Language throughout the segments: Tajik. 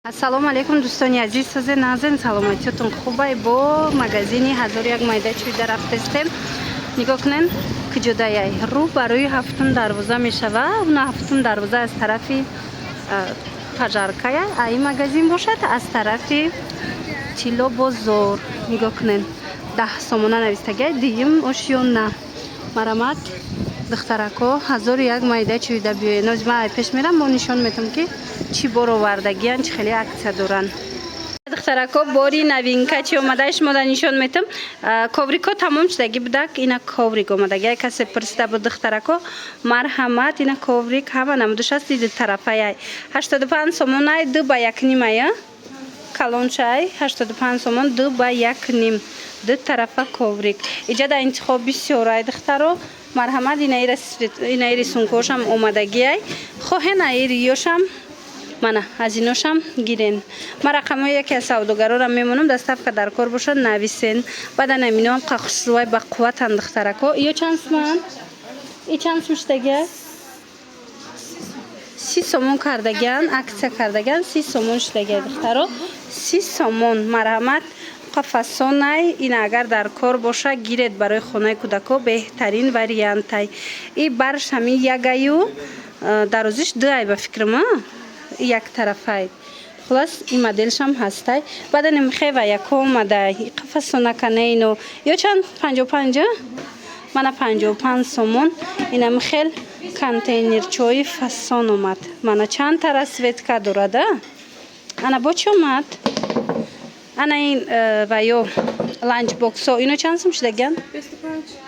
ассалому алайкум дӯстони азиз, сазе назин саломатиятон хубай? Бо магазини 1001 майда чӯйда рафтестем. нигоҳ кунен куҷодаяй рӯ ба рӯи ҳафтум дарвоза мешава. уна ҳафтум дарвоза аз тарафи пажаркая, а ин магазин бошад аз тарафи тилло бозор. нигоҳ кунен 10 сомона навистагай диюм ошёна марамат духтарако 1001 майда чӯйда биёед. нозима пеш мерам, мо нишон метам ки чӣ бор овардагиян, чӣ хеле аксия доран. духтарако бори новинка чӣ омадаи шумода нишон метам. коврико тамом шудагӣ будак. ина коврик омадаги ай касе пурсида буд духтарако марҳамат. ина коврик ҳама намудушаст диди тарафаяй 85 сомонай 2 ба 1 нимая калончай 85 сомон 2 ба 1 ним ду тарафа коврик. иҷада интихоб бисёрай духтаро марҳамат. инаи рисункошам омадагиай хоҳен аир ёшам мана аз иношам гирен. ма рақамҳои яке аз савдогарорам мемонам даставка дар кор бошад нависен. баъдан аминоам қахшрувай ба қувватан духтарако. ё чандсман? и чандсм шудагия? 30 сомон кардагиан, аксия кардагиан 30 сомон шудагия духтаро 30 сомон марҳамат. қафасонай ин агар дар кор боша гиред барои хонаи кӯдако беҳтарин вариантай. и баршами ягаю дарозиш 2 ай ба фикрама як тарафай. хулас ин моделшам ҳастай. баъдан михева яко омадай қафасонаканеино ё чанд 55 мана 55 сомон. ина михел контейнерчои фасон омад. мана чанд тара светка дорада. ана бо чӣ омад? ана ин ваё ланч боксо ино чанд сом шудагиян?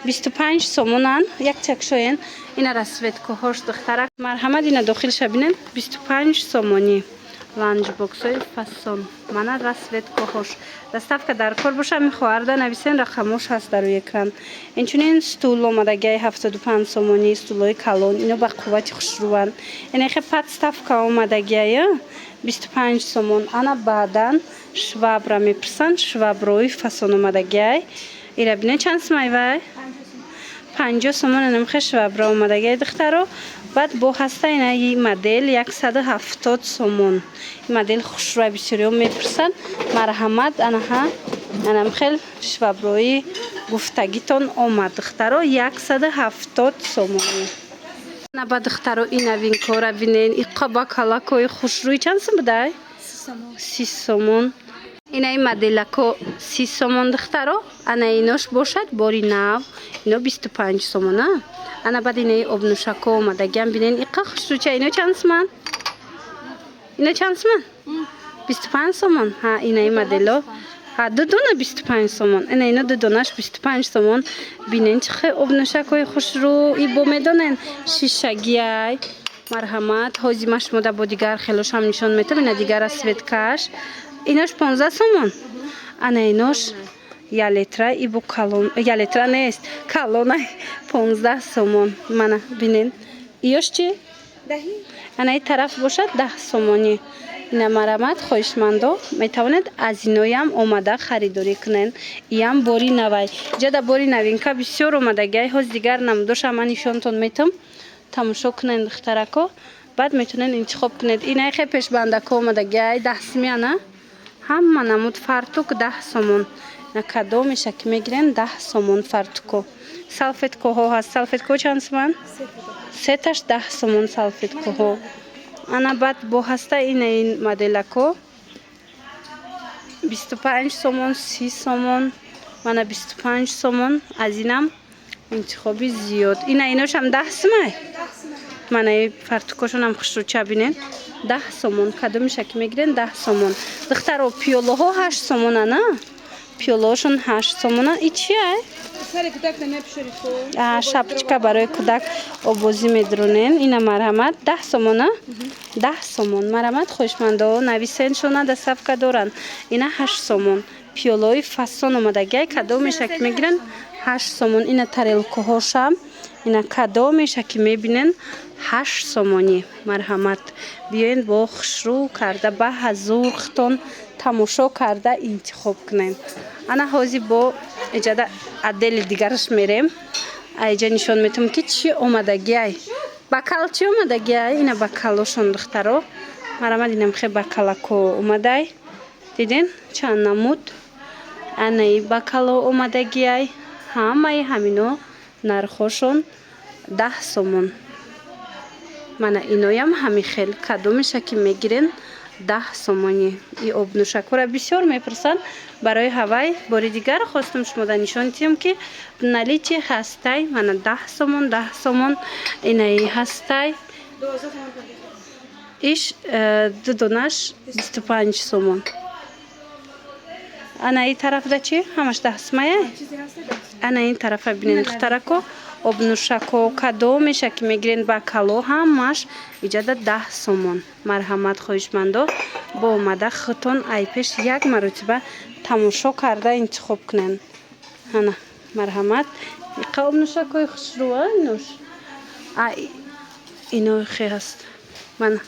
25 сомонан. як чакшоен ина расветкаҳош духтарак марҳамат. ина дохилша бинен 25 сомонӣ ланч боксои фасон мана расветкаҳош. доставка дар кор боша мехоҳарда нависен рақамош ҳаст дар рӯи экран. инчунин стул омадагиай 75 сомонӣ стулои калон ино ба қуввати хушруван. инахе подставка омадагиай 25 сомон. ана баъдан швабра мепирсанд шваброи фасон омадагиай ира бинен чанд сомай вай 50 сомон. намхе швабра омадагиай духтаро. баъд бо ҳаста инаи модел 170 сомон. ин модел хушрӯй бисёриҳо мепирсанд марҳамат. анаҳа анамхел шваброи гуфтагитон омад духтаро 170 сомонӣ. ана ба духтаро ин новинкора бинен и қабакалакои хушрӯи чанд сом будай? 30 сомон. инаи моделако 30 сомон духтаро. ана инош бошад бори нав ино 25 сомона. ана баъд инаи обнӯшако омадагиам бинен иқа хушрӯча ино чанд соман? ино чанд соман? 25 сомон. ҳа инаи модело ҳа ду дона 25 сомон. ина ино ду донаш 25 сомон. бинен чӣ хел обнӯшакои хушрӯ и бо медонен шишагиай марҳамат. ҳозима шумода бо дигар хелошам нишон метам. ина дигара светкаш инош 15 сомон. ана инош ялетра и бо калон ялетра нест калонай 15 сомон. мана бинен иёш чи анаи тараф бошад 10 сомонӣ. ина марамат хоҳишмандо метавонед аз иноям омада харидорӣ кунен. иям бори навай ҷада бори новинка бисёр омадагиай ҳоз дигар намудоша ман нишонтон метам. тамошо кунен духтарако баъд метавонен интихоб кунед. инаи хе пешбандако омадагиай 10 сомона ҳама намуд фартук 10 сомон. ина кадомеша ки мегирен 10 сомон фартуко. салфеткаҳо ҳаст. салфеткаҳо чанд сомон? сеташ 10 сомон салфеткаҳо. ана баъд бо ҳаста инаи моделако 25 сомон 30 сомон мана 25 сомон. аз инам интихоби зиёд. ина иношам 10 сомай. мана фартукошонам хушрӯча бинен 10 сомон. кадомеша ки мегирен 10 сомон. духтаро пиёлаҳо 8 сомона на пиёлаҳошон 8 сомона. и чи ай? шапчика барои кӯдак обозӣ медронен. ина марҳамат 10 сомона 10 сомон. марҳамат хоҳишмандо нависен шона доставка доранд. ина 8 сомон. пиёлаҳои фасон омадагиай кадомеша ки мегирен 8 сомон. ина тарелкаҳошам ина кадомеша ки мебинен 8 сомонӣ. марҳамат биёен бо хушрӯ карда ба ҳазурхтон тамошо карда интихоб кунен. ана ҳози бо иҷада адели дигараш мерем. айҷа нишон метам ки чӣ омадагиай. бакал чӣ омадагиай? ина бакалошон духтаро марҳамат инам хе бакалако омадай дидин чанд намуд анаи бакало омадагиай ҳамаи ҳамино нархошон 10 сомон мана иноям ҳами хел кадомеша ки мегирен 10 сомонӣ и обнӯшакора бисёр мепурсанд барои ҳавай бори дигар хостам шумода нишон диҳам ки наличи ҳастай мана 10 сомон 10 сомон инаи ҳастай иш ду донаш 25 сомон ана ин тарафда чи ҳамаш 10 сомая ана ин тарафа бинен духтарако обнӯшако кадомеша ки мегирен бакало ҳамаш иҷада 10 сомон марҳамат хоҳишмандо бо омада худтон айпеш як маротиба тамошо карда интихоб кунен ана марҳамат иқа обнӯшакои хушрӯа инош ино хе ҳаст мана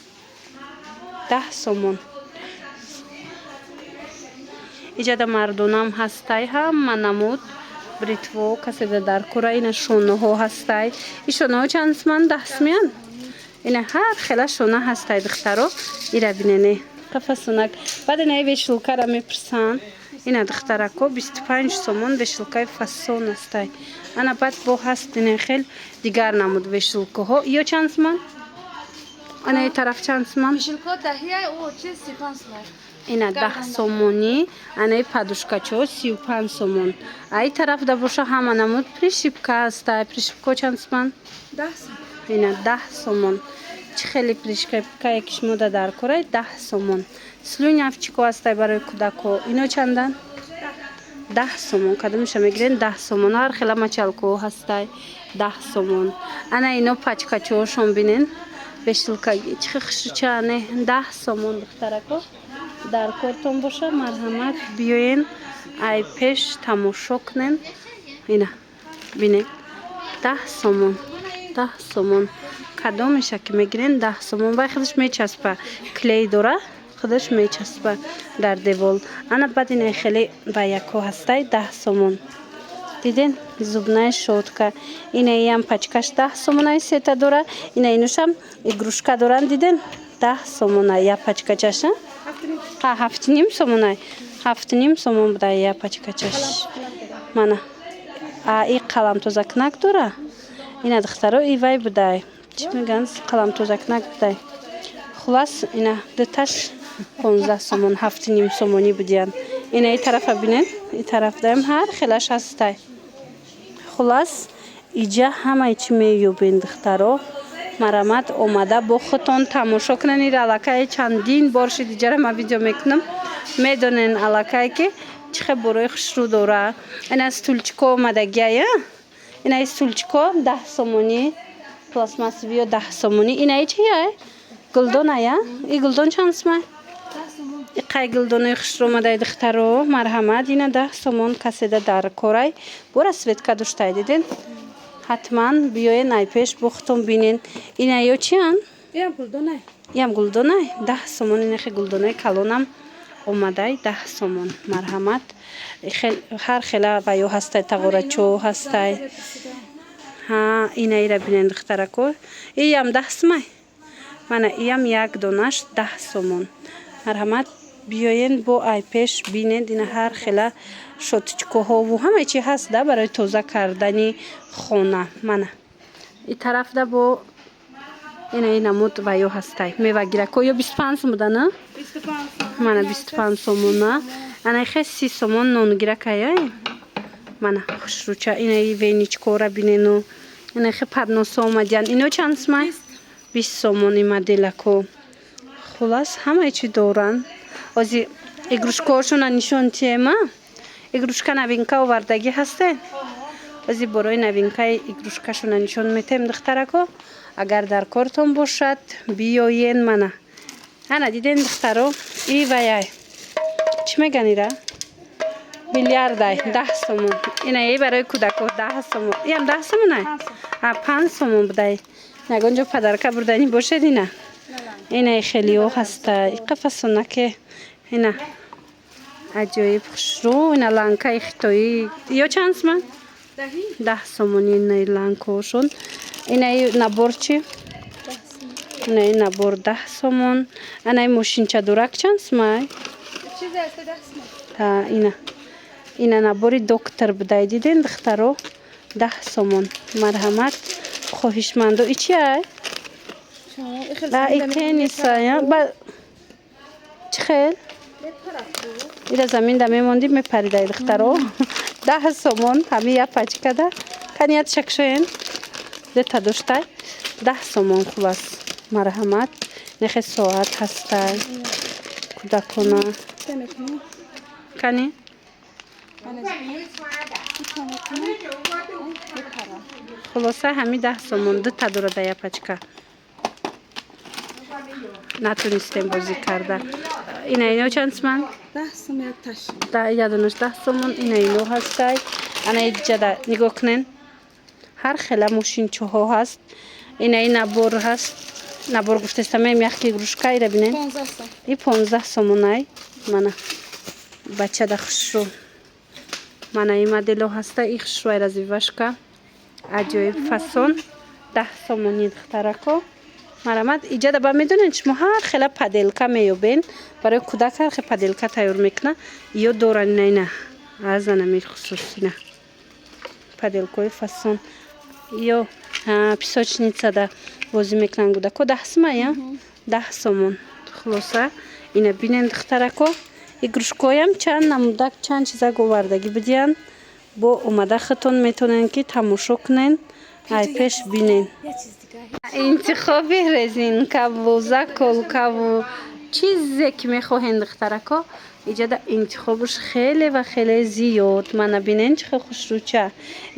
10 сомон иҷада мардонам ҳастай ҳама намуд бритво каседа дар кора ина шонаҳо ҳастай и шонаҳо чанд соман 10 соман ина ҳар хела шона ҳастай духтаро ира бинене қафасонак баъд инаи вешилкара мепурсанд ина духтарако 25 сомон вешилкаи фасон ҳастай ана баъд бо ҳаст ина хел дигар намуд вешилкаҳо ё чанд соман ана ин тараф чанд соман ина 10 сомонӣ анаи падушкачо 35 сомон ай тарафда боша ҳама намуд пришипка ҳастай пришипко чанд соман ина 10 сомон чӣ хели пришипкае ки шумо дар корай 10 сомон слюнявчико ҳастай барои кӯдако ино чандан 10 сомон кадомеша мегирен 10 сомон ҳар хела мачалкаҳо ҳастай 10 сомон ана ино пачкачоҳошон бинен вешилкаги чихи хушучане 10 сомон духтарако дар кортон боша марҳамат биёен ай пеш тамошо кунен ина бинед 10 сомон 10 сомон кадомеша ки мегирен 10 сомон вай худаш мечаспа клей дора худаш мечаспа дар девол ана баъд ина хеле ба яко ҳастай 10 сомон диден зубнаи шотка инаиам пачкаш 10 сомон ай сета дора ина инушам игрушка доран диден 10 сомон ай я пачкачаша 7.5 сомон ай 7.5 сомон буда я пачкачаш мана и қаламтозакнак дора ина духтаро ивай будай чӣ меган қаламтозакнак будай хулас ина дуташ 15 сомон 7.5 сомонӣ будиян ина и тарафа бинен и тарафдаам ҳар хелаш ҳастай хулас иҷа ҳамаи чӣ меёбен духтаро марҳамат омада бо худтон тамошо кунен ира аллакай чандин бор шуд иҷара ма видео мекунам медонен аллакай ки чӣ хел борои хушрӯ дора ина стулчико омадагия ина стулчико 10 сомонӣ пластмассовиё 10 сомонӣ ина чия гулдоная и гулдон чанд сомон иқай гулдонаи хушрӯ омадаи духтаро марҳамат ина 10 сомон каседа дар корай бора светка доштай диден ҳатман биёен айпеш бо худтон бинен ина ё чиан иям гулдонай 10 сомон ина хе гулдонаи калонам омадай 10 сомон марҳамат ҳар хела ваё ҳастай тағорачо ҳастай ҳа ина ира бинен духтарако иям 10 сомай мана иям як донаш 10 сомон марҳамат биёен бо айпеш бинед ина ҳар хела шотичкоҳову ҳамаи чи ҳаст да барои тоза кардани хона мана и тарафда бо ина намуд ваё ҳастай мевагирако ё 25 сомон будана мана 25 сомона ана хе 30 сомон нонгиракая мана хушрӯча ина веничкора бинену ина хе падносо омадиян ино чанд сомай 20 сомон и моделако хулас ҳамаи чи доран ози игрушкаҳошона нишон тиема игрушка новинка овардагӣ ҳастен ози борои новинкаи игрушкашона нишон метем духтарако агар дар кортон бошад биёен мана ана диден духтаро иваяй чӣ меган ира биллиардай 10 сомон ина барои кӯдако 10 сомон иам 10 сомон ай 5 сомон будай ягонҷо падарка бурданӣ бошед ина хелио ҳаста қафасонаке ина аҷоиб хушрӯ ина ланкаи хитоӣ ё чанд сомон 10 сомон ина ланкаошон ина набор чи Инай набор 10 сомон. Анай мошинча дурак чанд сомай? Та ина набори доктор будай диден духтаро 10 сомон. Марҳамат. Хоҳишмандо ичи ай? Тенниса ба чӣ хел? Ира заминда мемонди мепаридай духтаро 10 сомон ҳами я пачкада каният шакшоен дета доштай 10 сомон хулас. Марҳамат. Нехе соат ҳастай кӯдакона кани хулоса ҳами 10 сомон дута дорада я пачка. Натунистем бозӣ карда. Ино чанд сомон? 10 сомон таш. Ядонаш 10 сомон. Ино ҳастай. Ана иҷада нигоҳ кунен. Ҳар хела мошинчаҳо ҳаст. Инаи набор ҳаст. Набор гуфтестам яхки игрушка ира бинен. 15 сом. И 15 сомон ай. Мана бачада хушрӯ. Мана и модело ҳаста. И хушрӯ ай развивашка. Аҷоиб фасон 10 сомони духтарако. Марамат иҷада ба медонен шумо ҳар хела паделка меёбен. Барои кӯдак ҳар хела паделка тайёр мекуна. Ё доран ина азанами хусусина. Паделкои фасон. Ё песочницада бозӣ мекунан кӯдако 10 сомон я? 10 сомон. Хулоса ина бинен духтарако. Игрушкоям чанд намудак чанд чиза говардагӣ будиян. Бо омада хитон метонен ки тамошо кунен. Ай пеш бинен. интихоби резинкаву заколкаву чизе ки мехоҳен духтарако иҷада интихобш хеле ва хеле зиёд. Мана бинен чӣ хел хушрӯча.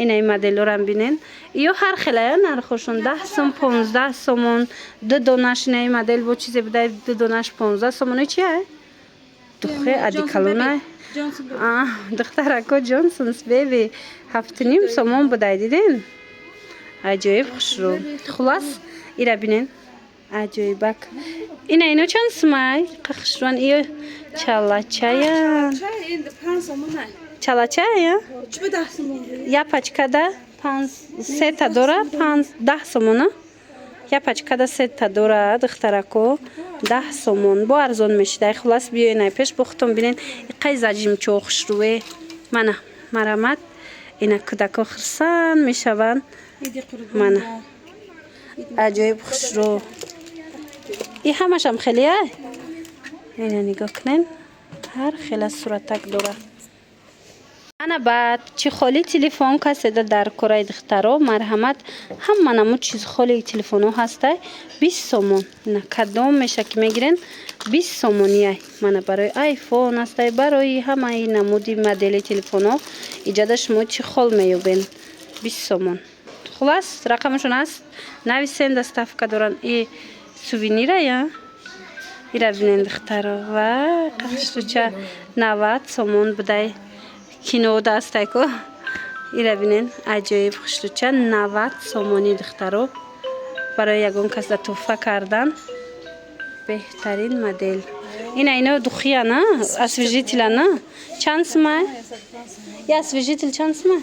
Инаи моделорам бинен. Ё ҳар хелая нархошон 10 сом 15 сомон. Ду донаш инаи модел бо чизе будай ду донаш 15 сомон. Чи ай? Духе адикалонай. Духтарако Джонсонс беби 7 сомон будай диден. Аҷоиб хушрӯ. Хулас ира бинен. Аҷоибак. Ино чанд сомай? Хушрӯан ё чалачая. Чалачая? Я пачкада 5 сета дора 10 сомон. Я пачкада сета дора духтарако 10 сомон. Бо арзон мешидай. Хулас биёин ай пеш бо хутон бинен. Иқай заҷимчо хушрӯе. Мана марамат. Ина кӯдако хурсанд мешаванд. Мана аҷоиб хушрӯ. И ҳамашам хеле ай. Ина нигоҳ кунен. Ҳар хела суратак дора. Ана баъд чи холи телефон каседа дар кораи духтаро марҳамат ҳама намуд чиз холи телефоно ҳастай 20 сомон. Ина кадом меша ки мегирен 20 сомони ай. Мана барои айфон ҳастай барои ҳамаи намуди модели телефоно иҷада шумо чи хол меёбен 20 сомон. Хулас рақамшон аст. Нависен доставка доран. И сувенира я. Ира бинен духтаро ва қашруча 90 сомон будай. Кино дастай ко. Ира бинен аҷоиб хушрӯча 90 сомони духтаро барои ягон кас да туҳфа кардан. Беҳтарин модел. Ино духия на? Освежителя на? Чанд сомай? Я освежитель чанд сомай?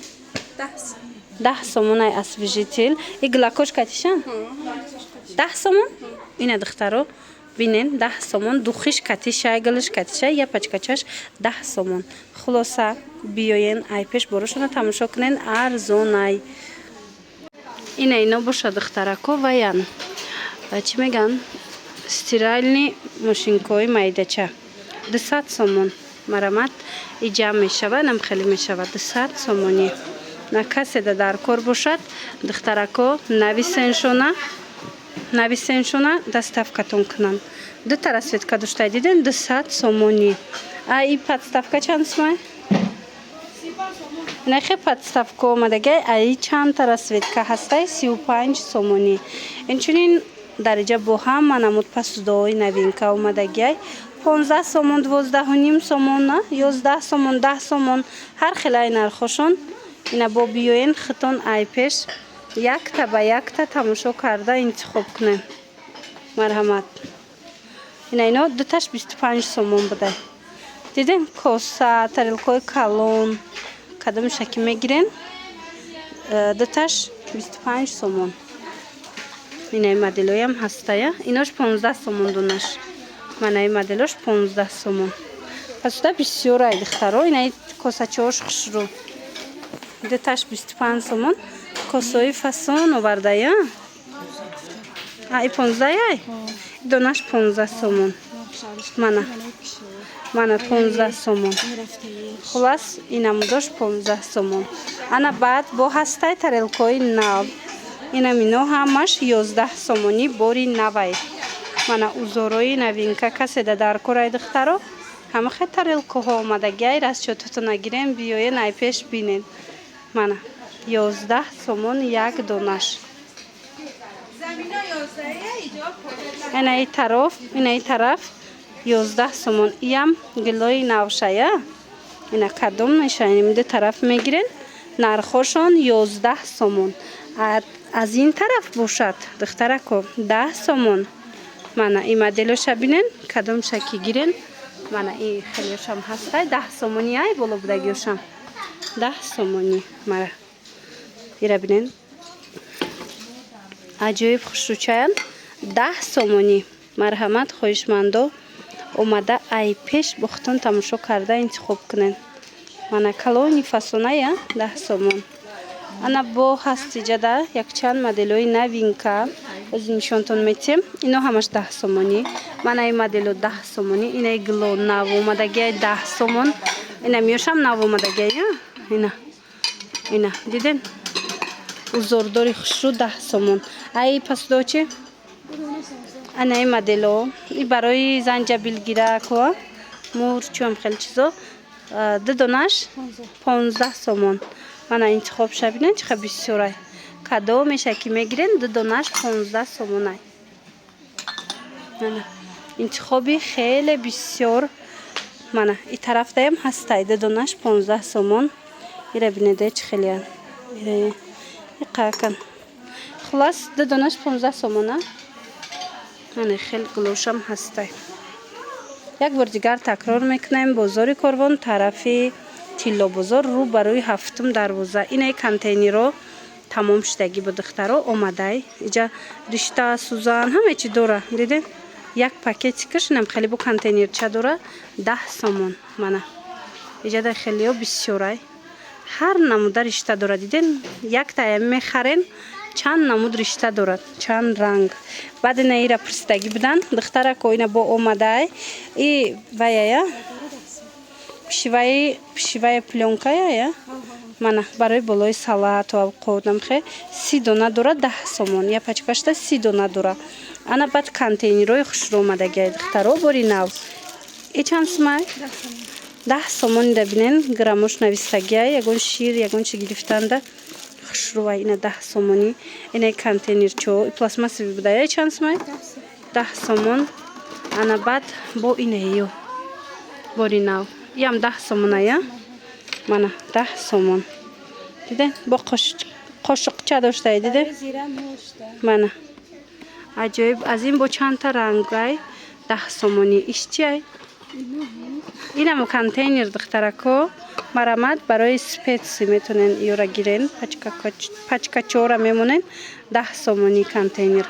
10 сомон ай освежитель. И глакош катиша? 10 сомон? Ина духтаро бинен 10 сомон. Духиш катиша, глиш катиша, я пачкачаш 10 сомон. Хулоса биёен ай пеш борошона тамошо кунен арзон ай. Ино боша духтарако ваян. Чӣ меган? Стиральни мошинкои майдача 200 сомон. Марамат и ҷамъ мешавад, нам хеле мешавад 200 сомони. На каседа дар кор бошад духтарако нависеншона доставкатон кунанд. Дута расветка доштай диден 200 сомони. А и подставка чанд сомай? Нехе подставка омадагай аи чандта расветка ҳастай 35 сомони. Инчунин дариҷа бо ҳама намуд пасудои новинка омадагай 15 сомон 12.5 сомон 11 сомон 10 сомон ҳар хелаи нархошон. Ина бо биёен хитон ай пеш якта ба якта тамошо карда интихоб кунем. Марҳамат. Ино дуташ 25 сомон будай. Диден коса тарелкои калон кадомиша ки мегирен дуташ 25 сомон. Инай моделоям ҳастая. Инош 15 сомон дунаш. Манаи моделош 15 сомон. Пасуда бисёрай духтаро. Инай косачош хушру. Деташ 25 сомон. Косои фасон овардая. Ай 15 ай. Дунаш 15 сомон. Мана 15 сомон. Хулас инамудош 15 сомон. Ана баъд бо ҳастай тарелкои нав. Инам ино ҳамаш 11 сомони бори навай. Мана узорои новинка каседа дар кораи духтаро. Ҳама хе тарелкоҳо омадаги ай расчётато нагирем биёен ай пеш бинен. Мана 11 сомон як донаш. Инаи тараф 11 сомон. Иям гилои навшая. Ина кадом нишанимида тараф мегирен. Нархошон 11 сомон. Аз ин тараф бошад духтарако 10 сомон. Мана и моделоша бинен кадом шаки гирен. Мана и хелиошам ҳастай 10 сомони ай боло будагиошам 10 сомони мара ира бинен аҷоиб хушрӯчаян 10 сомони. Марҳамат хоҳишмандо омада ай пеш бохтон тамошо карда интихоб кунен. Мана калони фасоная 10 сомон. Ана бо ҳастиҷада якчанд моделои новинка ози нишонтон метем. Ино ҳамаш 10 сомони. Мана ин модело 10 сомони. Инаи гло нав омадагиай 10 сомон. Ина миёшам нав омадагиай. Ина диден узордори хушрӯ 10 сомон. Ай пасудо чи? Ана ин модело и барои занҷабилгираква мурчум хел чизо дидонаш 15 сомон. Мана интихоб шабинен чиха бисёрай. Кадомеша ки мегирен дидонаш 15 сомонай. Мана интихоби хеле бисёр. Мана и тарафдаям ҳастай дидонаш 15 сомон. Ира бинеда чи хелиян. Ира иқакан. Хулас дидонаш 15 сомона. Мана хел глошам ҳастай. Як бор дигар такрор мекунем. Бозори Корвон тарафи Тилло бозор рӯ барои 7 дарвоза. Инаи контейнеро тамом шудаги бо духтаро омадай. Иҷа ришта сузан ҳама чи дора. Диден? Як пакети кашинам хеле бо контейнерча дора 10 сомон. Мана иҷада хелиё бисёрай. Ҳар намуда ришта дора. Диден? Як тая мехарен чанд намуд ришта дорад, чанд ранг. Баъд ина ира пурсидаги будан духтарако ина бо омадай и ваяя пишивая пленкая мана барои болои салат ва овқотнамхе 30 дона дора 10 сомон. Я пачкашта 30 дона дора. Ана баъд контейнерои хушрӯ омадагиай духтаро бори нав. И чанд сумай? 10 сомон да бинен граммош навистагиай. Ягон шир, ягон чи гирифтанда хушрӯа ина 10 сомони. Ина контейнерчо пластмассови будая чанд сумай? 10 сомон. Ана баъд бо инаё бори нав. Ям 10 сомоная. Мана 10 сомон. Диден? Бо қошиқча доштаи диден? Мана. Аҷоиб. Аз ин бо чандта рангай 10 сомони. Иш чи ай? Инам контейнер духтарако. Марамад барои спеси метонен иёра гирен. Пачкачора мемонен 10 сомони контейнер.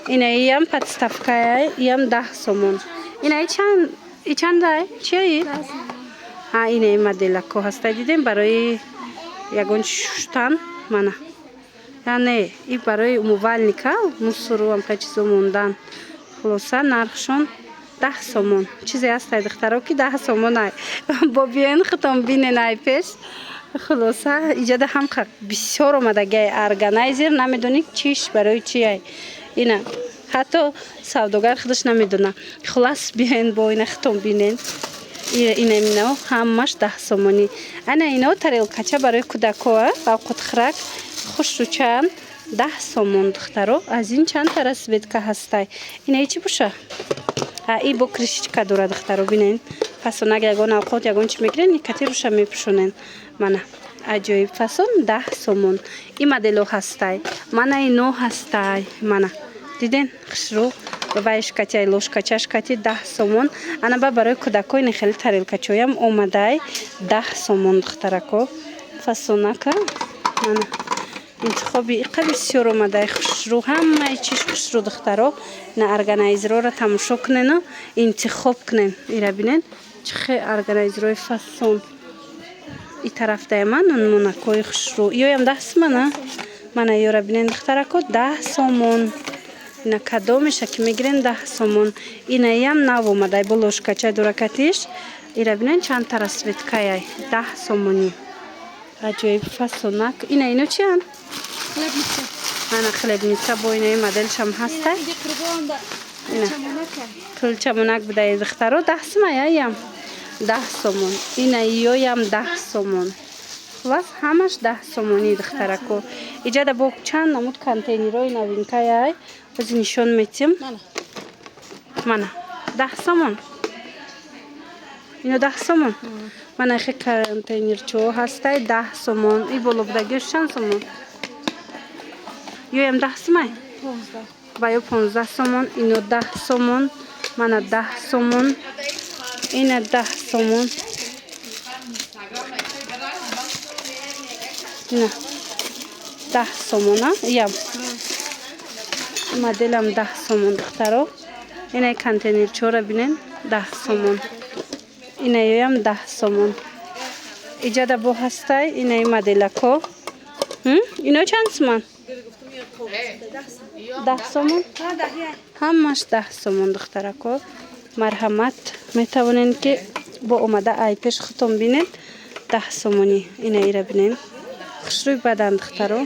Инаи ям подставкаи ям 10 сомон. Инаи чандай? Чи ай? Инаи моделако ҳастай дидем барои ягон шуштан мана. Яне и барои умывальника мусору амқа чизо мондан. Хулоса нархшон 10 сомон. Чизе ҳастай духтаро ки 10 сомон ай. Бо биён хутон бинен ай пеш. Хулоса иҷада ҳамқа бисёр омадагиай органайзер намедонӣ чиш барои чи ай. Ина ҳатто савдогар худаш намедона. Хулас биён бо ина хутон бинен. Ино ҳамаш 10 сомони. Ана ино тарелкача барои кудако овқотхӯрак хушрӯчаан 10 сомон духтаро. Аз ин чанд та расветка ҳастай. Ина чи боша? И бо кришичка дора духтаро бинен. Фасонак ягон овқот ягон чи мегирен икати руша мепӯшонен. Мана аҷоиб фасон 10 сомон. И модело ҳастай. Мана ино ҳастай. Мана диден хушрӯ вайшкати ай лошкачашкати 10 сомон. Ана ба барои кудако ин хели тарелкачоям омадай 10 сомон духтарако. Фасонака мана интихоби иқа бисёр омадаи хушрӯ, ҳамаи чиз хушрӯ духтаро. Ина органайзерро тамошо кунену интихоб кунен. Ира бинен чӣ хе органайзеррои фасон. И тарафдая ман монакои хушрӯ. Ёям 10 сомона. Мана ёра бинен духтарако 10 сомон. Ина кадомеша ки мегирен 10 сомон. Инаям нав омадай бо ложкача дуракатиш. Ира бинен чанд та расветкаяй 10 сомонӣ. Аҷоиб фасонак. Ино чиан? Хлебница. Ана хлебница бо инаи моделшам ҳаста. Ина кулчамонак бидаи духтаро 10 сомаяям. 10 сомон. Ина ёям 10 сомон. Хулас ҳамаш 10 сомонӣ духтарако. Иҷада бо чанд намуд контейнерои новинкаяй. Ози нишон метим. Мана 10 сомон. Ино 10 сомон. Мана хе контейнерчо ҳастай 10 сомон. И боло будагиёш чанд сомон? Ёям 10 сомай? 15. Баё 15 сомон. Ино 10 сомон. Мана 10 сомон. Ина 10 сомон. Ина 10 сомона. Ям. Моделам 10 сомон духтаро. Ина контейнерчора бинен 10 сомон. Ина ёям 10 сомон. Иҷада бо ҳастай инаи моделако. Ино чанд сомон? 10 сомон. Ҳамаш 10 сомон духтарако. Марҳамат метавонен ки бо омада айпеш хутон бинен 10 сомонӣ. Ина ира бинен хушрӯи бадан духтаро.